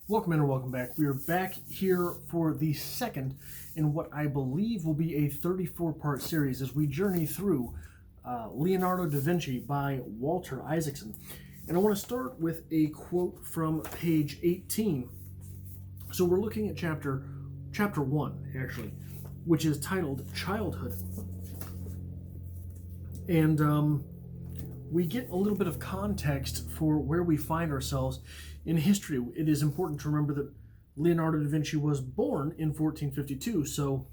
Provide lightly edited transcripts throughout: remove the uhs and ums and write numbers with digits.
Welcome in and welcome back. We are back here for the second in what I believe will be a 34-part series as we journey through Leonardo da Vinci by Walter Isaacson. And I want to start with a quote from page 18. So we're looking at chapter 1, actually, which is titled Childhood. And we get a little bit of context for where we find ourselves in history. It is important to remember that Leonardo da Vinci was born in 1452, so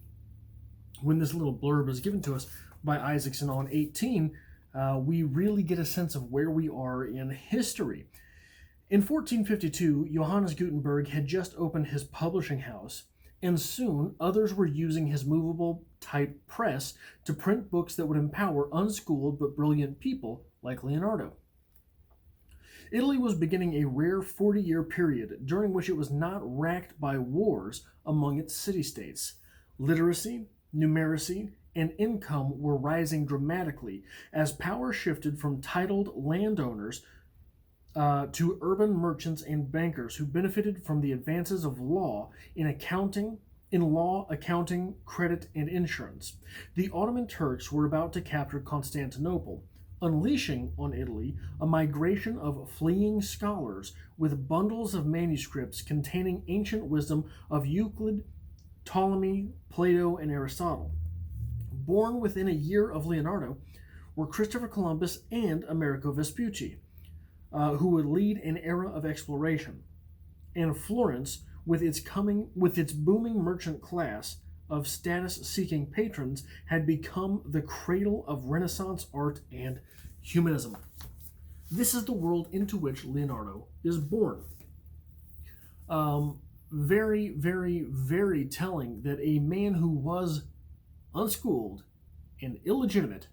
when this little blurb is given to us by Isaacson on 18, we really get a sense of where we are in history. In 1452, Johannes Gutenberg had just opened his publishing house, and soon others were using his movable type press to print books that would empower unschooled but brilliant people like Leonardo. Italy was beginning a rare 40-year period during which it was not racked by wars among its city-states. Literacy, numeracy, and income were rising dramatically as power shifted from titled landowners to urban merchants and bankers who benefited from the advances of law in accounting, credit, and insurance. The Ottoman Turks were about to capture Constantinople, unleashing on Italy a migration of fleeing scholars with bundles of manuscripts containing ancient wisdom of Euclid, Ptolemy, Plato, and Aristotle. Born within a year of Leonardo were Christopher Columbus and Amerigo Vespucci, who would lead an era of exploration, and Florence, with its booming merchant class of status-seeking patrons, had become the cradle of Renaissance art and humanism. This is the world into which Leonardo is born. Very, very, very telling that a man who was unschooled and illegitimate,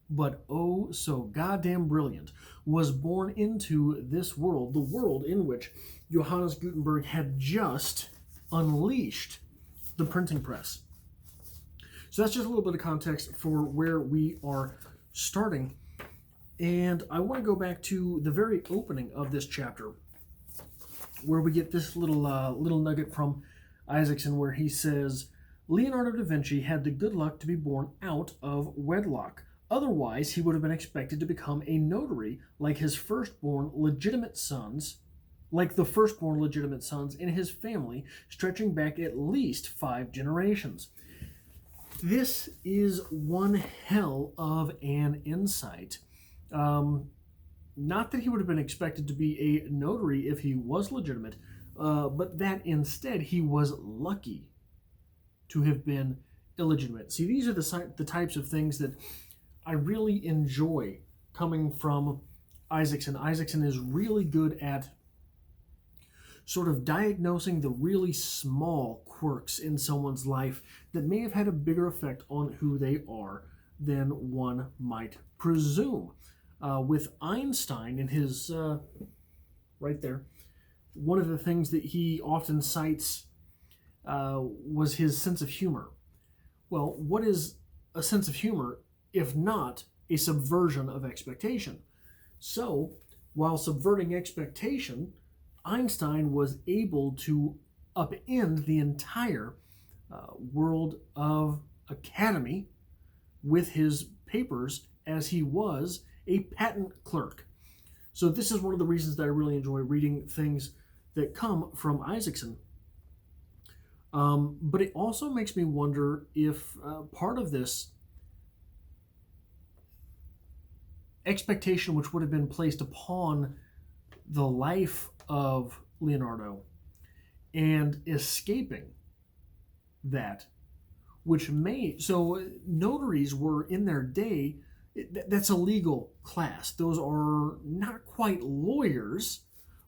but oh so goddamn brilliant, was born into this world, the world in which Johannes Gutenberg had just unleashed the printing press. So that's just a little bit of context for where we are starting. And I want to go back to the very opening of this chapter, where we get this little nugget from Isaacson, where he says, Leonardo da Vinci had the good luck to be born out of wedlock. Otherwise, he would have been expected to become a notary like the firstborn legitimate sons in his family, stretching back at least 5 generations. This is one hell of an insight. Not that he would have been expected to be a notary if he was legitimate, but that instead he was lucky to have been illegitimate. See, these are the types of things that I really enjoy coming from Isaacson. Isaacson is really good at sort of diagnosing the really small quirks in someone's life that may have had a bigger effect on who they are than one might presume. With Einstein in his, right there, one of the things that he often cites was his sense of humor. Well, what is a sense of humor if not a subversion of expectation? So, while subverting expectation, Einstein was able to upend the entire world of academy with his papers as he was a patent clerk. So this is one of the reasons that I really enjoy reading things that come from Isaacson. But it also makes me wonder if part of this expectation which would have been placed upon the life of Leonardo and escaping that, so notaries were in their day, that's a legal class. Those are not quite lawyers,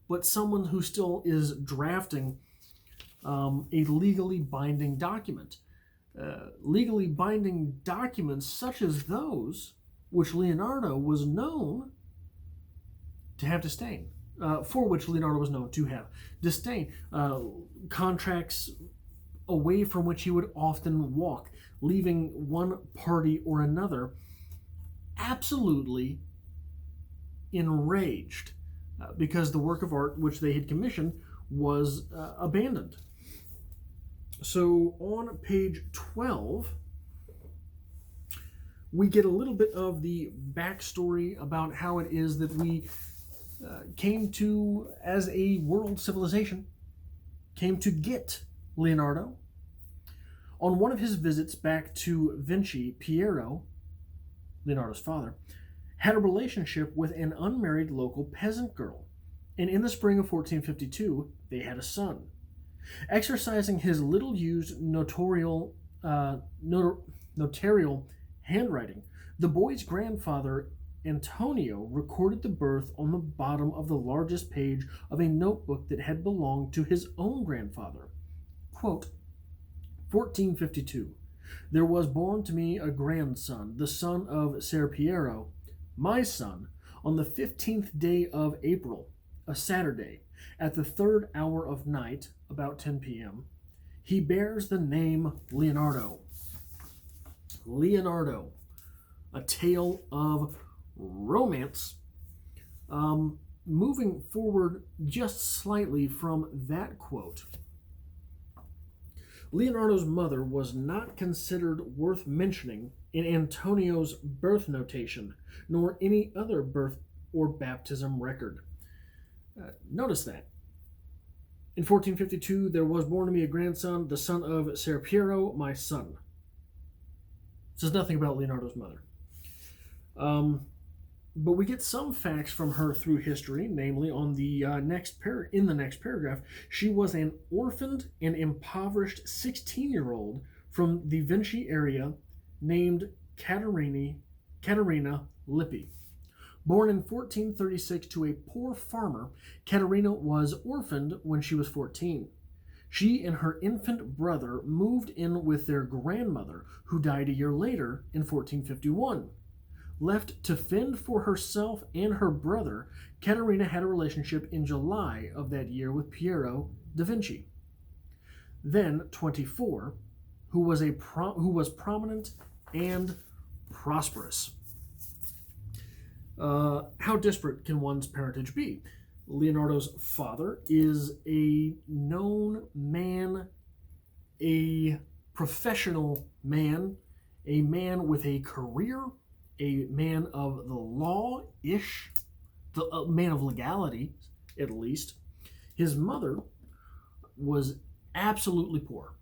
but someone who still is drafting a legally binding document. Legally binding documents such as those which Leonardo was known to have disdain. For which Leonardo was known to have disdain. Contracts away from which he would often walk, leaving one party or another absolutely enraged because the work of art which they had commissioned was abandoned. So on page 12, we get a little bit of the backstory about how it is that we came to, as a world civilization, came to get Leonardo. On one of his visits back to Vinci, Piero, Leonardo's father, had a relationship with an unmarried local peasant girl, and in the spring of 1452, they had a son. Exercising his little-used notarial handwriting, the boy's grandfather, Antonio, recorded the birth on the bottom of the largest page of a notebook that had belonged to his own grandfather. Quote, 1452. There was born to me a grandson, the son of Ser Piero, my son, on the 15th day of April, a Saturday, at the third hour of night, about 10 p.m. He bears the name Leonardo. Leonardo, a tale of romance. Moving forward just slightly from that quote, Leonardo's mother was not considered worth mentioning in Antonio's birth notation, nor any other birth or baptism record. Notice that. In 1452, there was born to me a grandson, the son of Ser Piero, my son. It says nothing about Leonardo's mother. But we get some facts from her through history, namely on the next paragraph. She was an orphaned and impoverished 16-year-old from the Vinci area named Caterina Lippi. Born in 1436 to a poor farmer, Caterina was orphaned when she was 14. She and her infant brother moved in with their grandmother, who died a year later in 1451. Left to fend for herself and her brother, Caterina had a relationship in July of that year with Piero da Vinci, then 24, who was prominent and prosperous. How disparate can one's parentage be? Leonardo's father is a known man, a professional man, a man with a career, a man of the law-ish, a man of legality, at least. His mother was absolutely poor,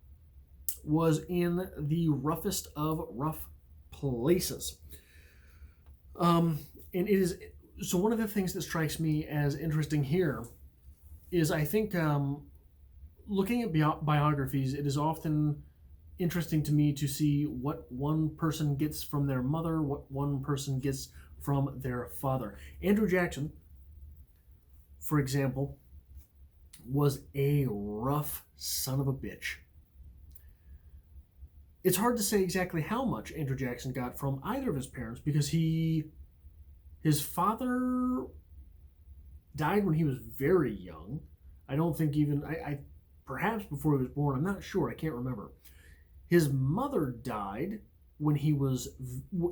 was in the roughest of rough places. And it is, so one of the things that strikes me as interesting here is, I think, looking at biographies, it is often interesting to me to see what one person gets from their mother, what one person gets from their father. Andrew Jackson, for example, was a rough son of a bitch. It's hard to say exactly how much Andrew Jackson got from either of his parents, because his father died when he was very young. I don't think even, perhaps before he was born, I'm not sure, I can't remember. His mother died when he was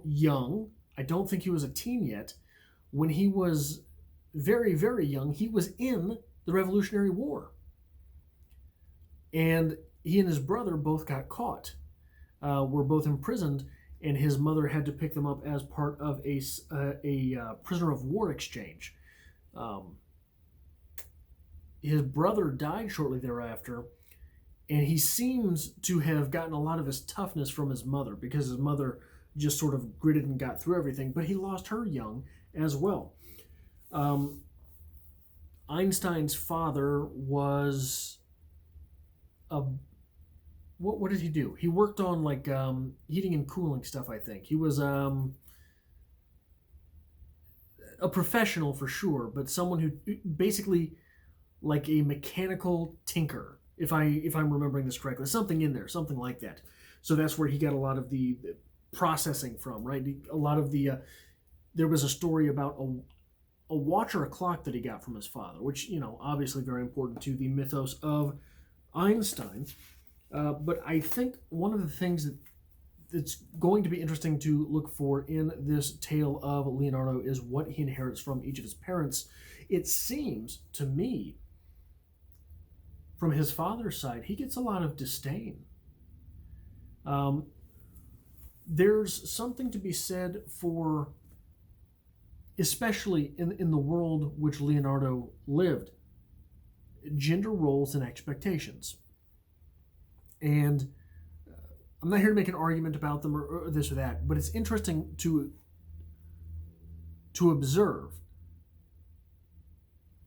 young. I don't think he was a teen yet. When he was very, very young, he was in the Revolutionary War. And he and his brother both got caught, were both imprisoned, and his mother had to pick them up as part of a prisoner of war exchange. His brother died shortly thereafter, and he seems to have gotten a lot of his toughness from his mother, because his mother just sort of gritted and got through everything, but he lost her young as well. Einstein's father was what did he do? He worked on like heating and cooling stuff, I think. He was a professional for sure, but someone who basically like a mechanical tinker, if I'm remembering this correctly. Something in there, something like that. So that's where he got a lot of the processing from, right? A lot of the there was a story about a watch or a clock that he got from his father, which, you know, obviously very important to the mythos of Einstein. But I think one of the things that's going to be interesting to look for in this tale of Leonardo is what he inherits from each of his parents. It seems to me from his father's side, he gets a lot of disdain. There's something to be said for, especially in the world which Leonardo lived, gender roles and expectations. And I'm not here to make an argument about them or this or that, but it's interesting to observe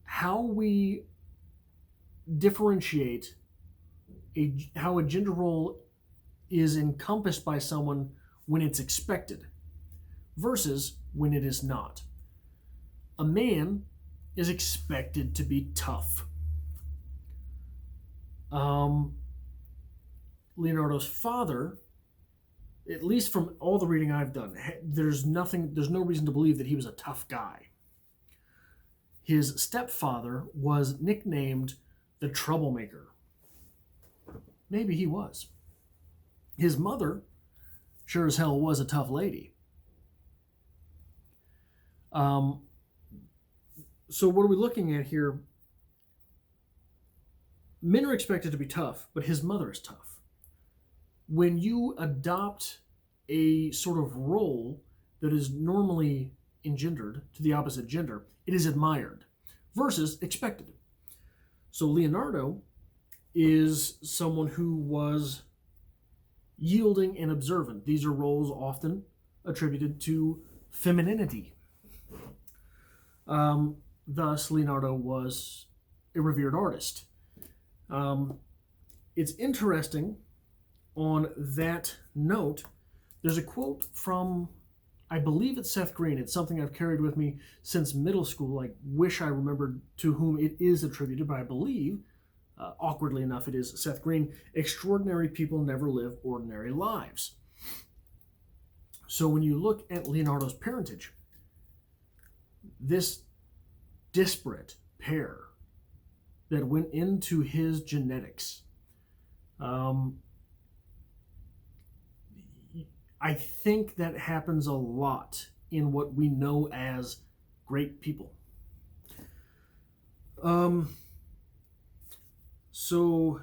how we differentiate how a gender role is encompassed by someone when it's expected versus when it is not. A man is expected to be tough. Leonardo's father, at least from all the reading I've done, there's no reason to believe that he was a tough guy. His stepfather was nicknamed the troublemaker. Maybe he was. His mother sure as hell was a tough lady. So what are we looking at here? Men are expected to be tough, but his mother is tough. When you adopt a sort of role that is normally engendered to the opposite gender, it is admired versus expected. So Leonardo is someone who was yielding and observant. These are roles often attributed to femininity. Thus, Leonardo was a revered artist. It's interesting on that note, there's a quote from, I believe it's Seth Green. It's something I've carried with me since middle school. I wish I remembered to whom it is attributed, but I believe, awkwardly enough, it is Seth Green. Extraordinary people never live ordinary lives. So when you look at Leonardo's parentage, this disparate pair that went into his genetics, I think that happens a lot in what we know as great people. So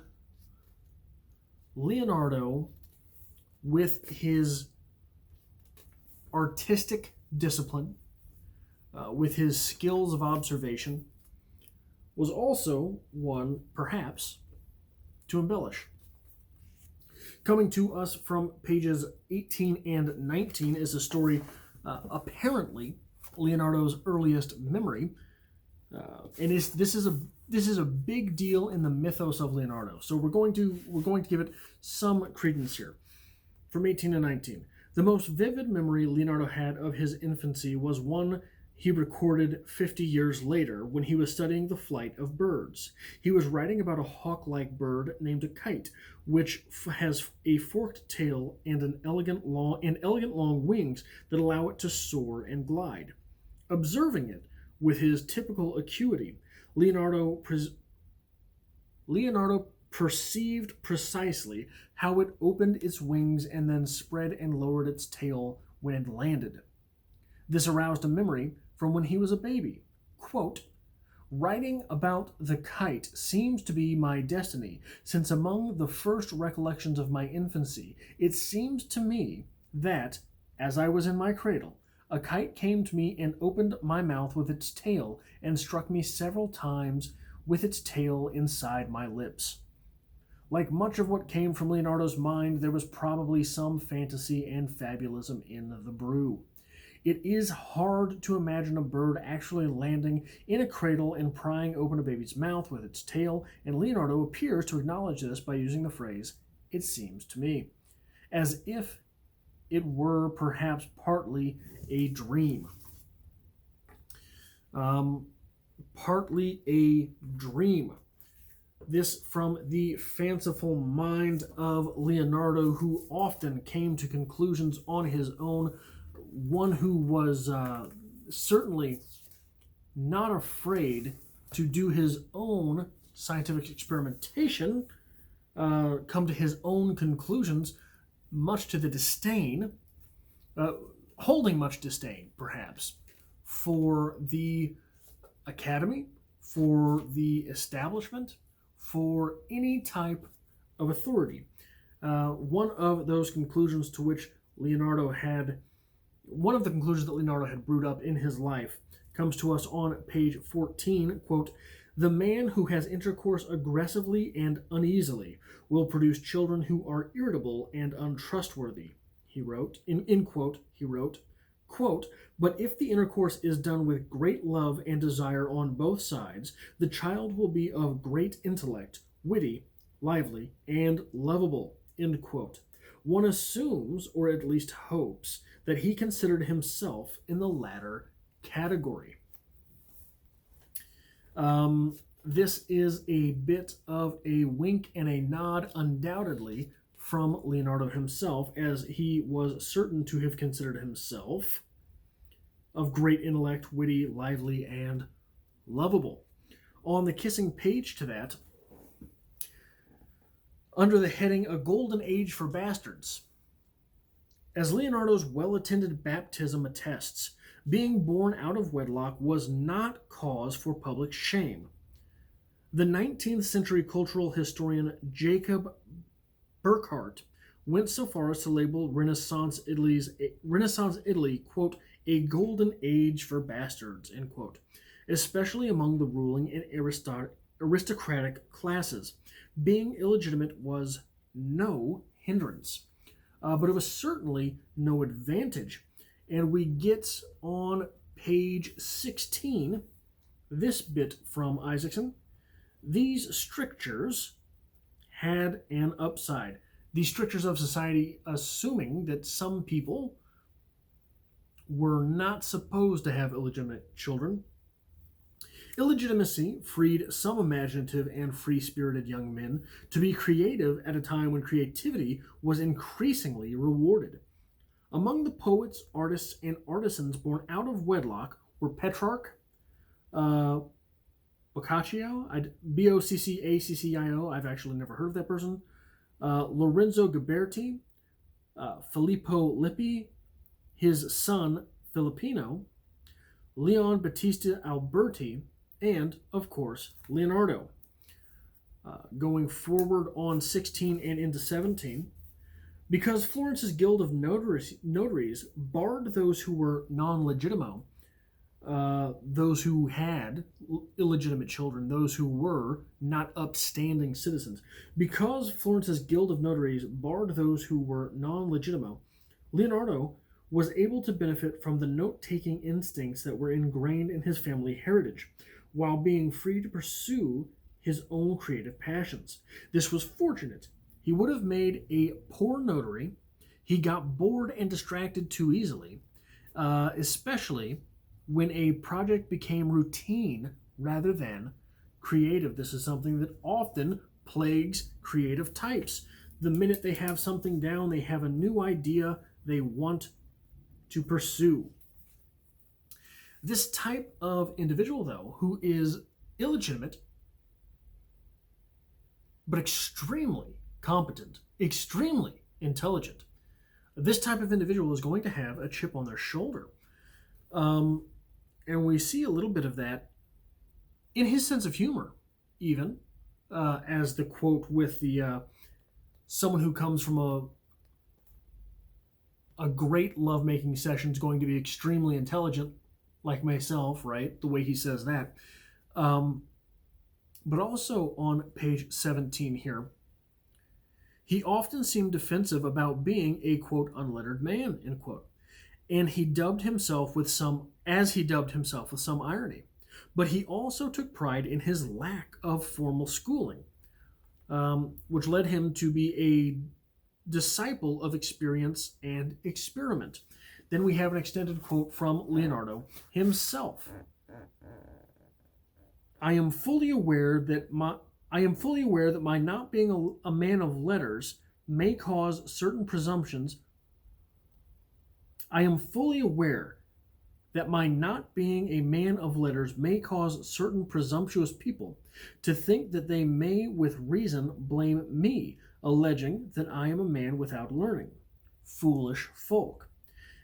Leonardo, with his artistic discipline, with his skills of observation, was also one, perhaps, to embellish. Coming to us from pages 18 and 19 is a story, apparently Leonardo's earliest memory, and this is a big deal in the mythos of Leonardo. So we're going to give it some credence here. From 18 to 19, the most vivid memory Leonardo had of his infancy was one he recorded 50 years later when he was studying the flight of birds. He was writing about a hawk-like bird named a kite, which has a forked tail and elegant long wings that allow it to soar and glide. Observing it with his typical acuity, Leonardo perceived precisely how it opened its wings and then spread and lowered its tail when it landed. This aroused a memory from when he was a baby. Quote, "Writing about the kite seems to be my destiny, since among the first recollections of my infancy, it seems to me that, as I was in my cradle, a kite came to me and opened my mouth with its tail and struck me several times with its tail inside my lips." Like much of what came from Leonardo's mind, there was probably some fantasy and fabulism in the brew. It is hard to imagine a bird actually landing in a cradle and prying open a baby's mouth with its tail, and Leonardo appears to acknowledge this by using the phrase, "it seems to me," as if it were perhaps partly a dream. Partly a dream. This from the fanciful mind of Leonardo, who often came to conclusions on his own, one who was certainly not afraid to do his own scientific experimentation, come to his own conclusions, much to the disdain, holding much disdain, perhaps, for the academy, for the establishment, for any type of authority. One of those conclusions to which one of the conclusions that Leonardo had brewed up in his life comes to us on page 14, quote, "The man who has intercourse aggressively and uneasily will produce children who are irritable and untrustworthy," he wrote. In quote, he wrote, quote, "But if the intercourse is done with great love and desire on both sides, the child will be of great intellect, witty, lively, and lovable," end quote. One assumes, or at least hopes, that he considered himself in the latter category. This is a bit of a wink and a nod, undoubtedly, from Leonardo himself, as he was certain to have considered himself of great intellect, witty, lively, and lovable. On the kissing page to that, under the heading "A Golden Age for Bastards," as Leonardo's well-attended baptism attests, being born out of wedlock was not cause for public shame. The 19th century cultural historian Jacob Burckhardt went so far as to label Renaissance Italy, quote, "a golden age for bastards," end quote, especially among the ruling and aristocratic classes. Being illegitimate was no hindrance, but it was certainly no advantage. And we get on page 16 this bit from Isaacson. "These strictures had an upside." The strictures of society assuming that some people were not supposed to have illegitimate children. Illegitimacy freed some imaginative and free-spirited young men to be creative at a time when creativity was increasingly rewarded. Among the poets, artists, and artisans born out of wedlock were Petrarch, Boccaccio, Boccaccio, I've actually never heard of that person, Lorenzo Ghiberti, Filippo Lippi, his son Filippino, Leon Battista Alberti, and, of course, Leonardo. Going forward on 16 and into 17, because Florence's Guild of Notaries barred those who were non-legitimo, those who had illegitimate children, those who were not upstanding citizens. Because Florence's Guild of Notaries barred those who were non-legitimo, Leonardo was able to benefit from the note-taking instincts that were ingrained in his family heritage, while being free to pursue his own creative passions. This was fortunate. He would have made a poor notary. He got bored and distracted too easily, especially when a project became routine rather than creative. This is something that often plagues creative types. The minute they have something down, they have a new idea they want to pursue. This type of individual, though, who is illegitimate but extremely competent, extremely intelligent, this type of individual is going to have a chip on their shoulder. And we see a little bit of that in his sense of humor, even, as the quote with the someone who comes from a great lovemaking session is going to be extremely intelligent, like myself, right? The way he says that. But also on page 17 here, he often seemed defensive about being a, quote, unlettered man, end quote. And he dubbed himself with some irony. But he also took pride in his lack of formal schooling, which led him to be a disciple of experience and experiment. Then we have an extended quote from Leonardo himself. I am fully aware that my not being a man of letters may cause certain presumptions. I am fully aware that my not being a man of letters may cause certain presumptuous people to think that they may with reason blame me, alleging that I am a man without learning. Foolish folk.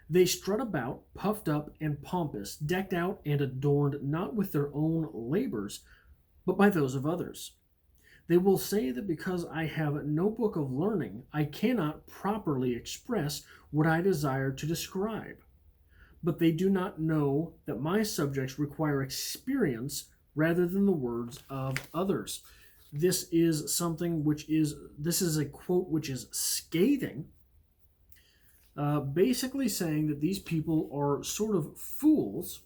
They strut about, puffed up and pompous, decked out and adorned not with their own labors, but by those of others. They will say that because I have no book of learning, I cannot properly express what I desire to describe. But they do not know that my subjects require experience rather than the words of others. This is a quote which is scathing, basically saying that these people are sort of fools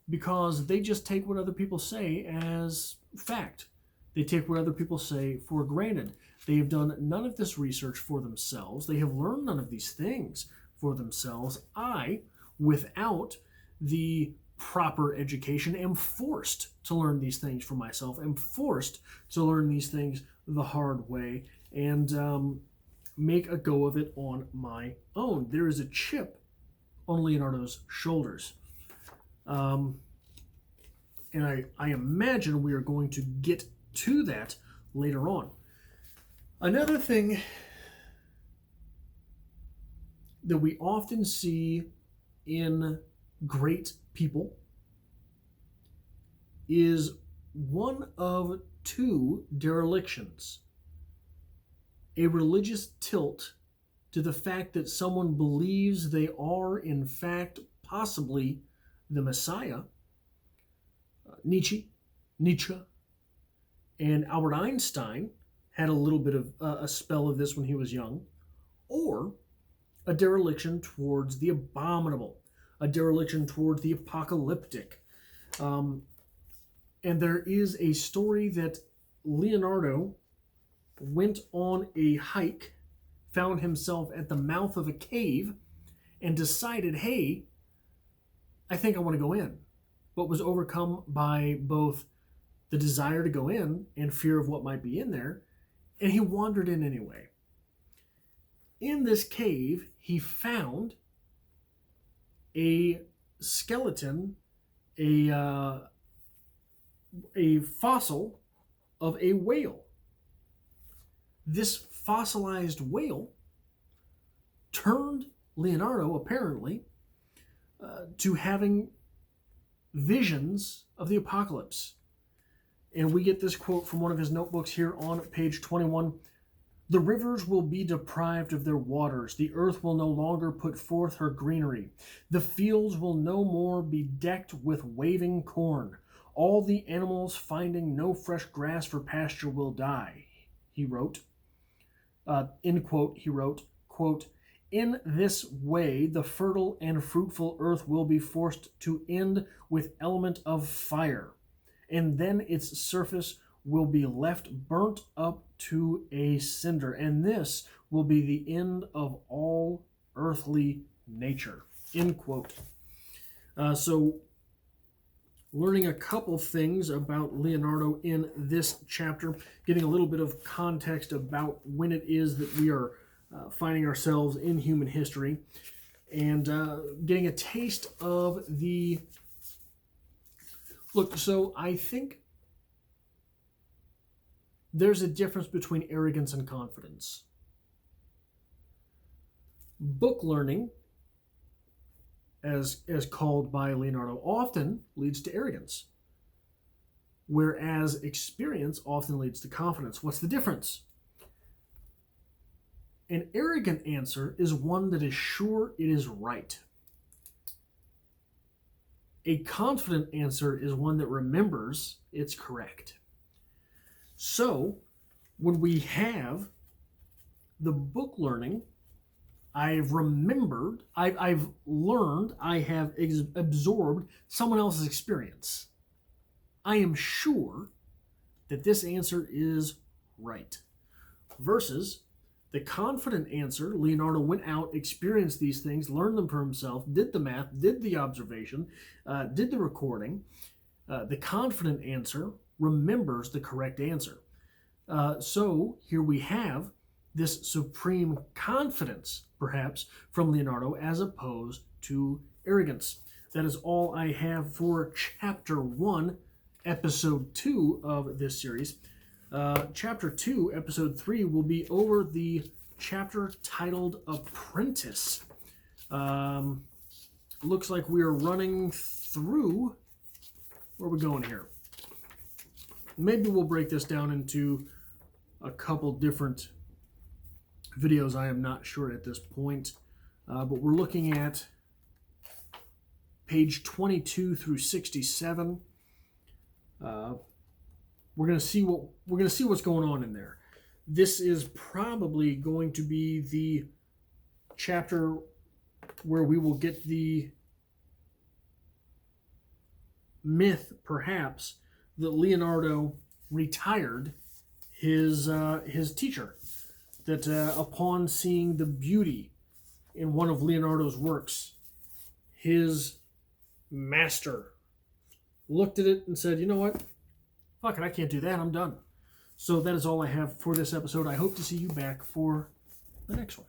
because they just take what other people say as fact. They take what other people say for granted. They have done none of this research for themselves. They have learned none of these things for themselves. I, without the proper education, am forced to learn these things for myself, am forced to learn these things the hard way, and make a go of it on my own. There is a chip on Leonardo's shoulders. And I imagine we are going to get to that later on. Another thing that we often see in great people is one of two derelictions. A religious tilt to the fact that someone believes they are, in fact, possibly the Messiah. Nietzsche, and Albert Einstein had a little bit of a spell of this when he was young. Or a dereliction towards the abominable, a dereliction towards the apocalyptic. And there is a story that Leonardo went on a hike, found himself at the mouth of a cave, and decided, hey, I think I want to go in, but was overcome by both the desire to go in and fear of what might be in there, and he wandered in anyway. In this cave, he found a skeleton, a fossil of a whale. This fossilized whale turned Leonardo, apparently, to having visions of the apocalypse. And we get this quote from one of his notebooks here on page 21. The rivers will be deprived of their waters. The earth will no longer put forth her greenery. The fields will no more be decked with waving corn. All the animals finding no fresh grass for pasture will die, he wrote. End quote, he wrote, quote, in this way, the fertile and fruitful earth will be forced to end with element of fire, and then its surface will be left burnt up to a cinder, and this will be the end of all earthly nature. End quote. So, learning a couple things about Leonardo in this chapter, getting a little bit of context about when it is that we are finding ourselves in human history, and getting a taste of the... Look, so I think there's a difference between arrogance and confidence. Book learning, as called by Leonardo, often leads to arrogance, whereas experience often leads to confidence. What's the difference? An arrogant answer is one that is sure it is right. A confident answer is one that remembers it's correct. So, when we have the book learning, I've remembered, I've learned, I have absorbed someone else's experience. I am sure that this answer is right. Versus the confident answer, Leonardo went out, experienced these things, learned them for himself, did the math, did the observation, did the recording. The confident answer remembers the correct answer. So here we have this supreme confidence, perhaps, from Leonardo as opposed to arrogance. That is all I have for Chapter 1, Episode 2 of this series. Chapter 2, Episode 3 will be over the chapter titled Apprentice. Looks like we are running through... Where are we going here? maybe we'll break this down into a couple different videos. I am not sure at this point, but we're looking at page 22 through 67. We're going to see what's going on in there. This is probably going to be the chapter where we will get the myth, perhaps, that Leonardo retired his teacher. That upon seeing the beauty in one of Leonardo's works, his master looked at it and said, you know what? Fuck it, I can't do that. I'm done. So that is all I have for this episode. I hope to see you back for the next one.